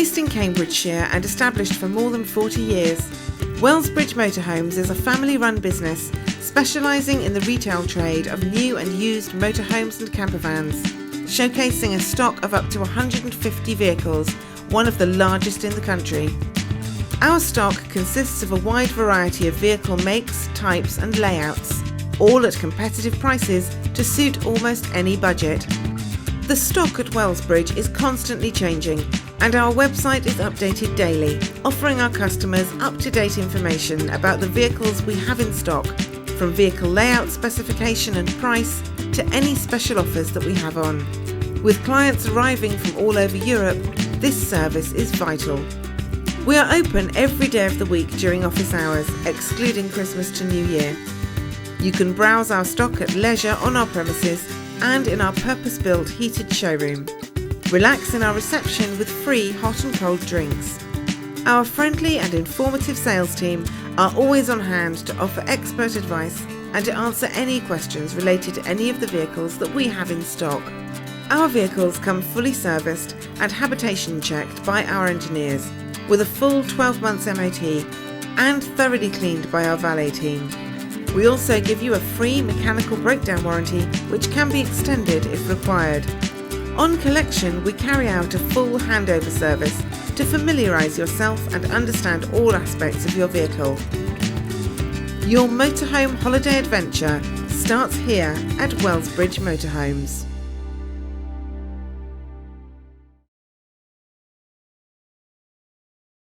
Based in Cambridgeshire and established for more than 40 years, Wellsbridge Motorhomes is a family-run business specialising in the retail trade of new and used motorhomes and campervans, showcasing a stock of up to 150 vehicles, one of the largest in the country. Our stock consists of a wide variety of vehicle makes, types and layouts, all at competitive prices to suit almost any budget. The stock at Wellsbridge is constantly changing, and our website is updated daily, offering our customers up-to-date information about the vehicles we have in stock, from vehicle layout specification and price to any special offers that we have on. With clients arriving from all over Europe, this service is vital. We are open every day of the week during office hours, excluding Christmas to New Year. You can browse our stock at leisure on our premises and in our purpose-built heated showroom. Relax in our reception with free hot and cold drinks. Our friendly and informative sales team are always on hand to offer expert advice and to answer any questions related to any of the vehicles that we have in stock. Our vehicles come fully serviced and habitation checked by our engineers, with a full 12 months MOT and thoroughly cleaned by our valet team. We also give you a free mechanical breakdown warranty, which can be extended if required. On collection, we carry out a full handover service to familiarise yourself and understand all aspects of your vehicle. Your motorhome holiday adventure starts here at Wellsbridge Motorhomes.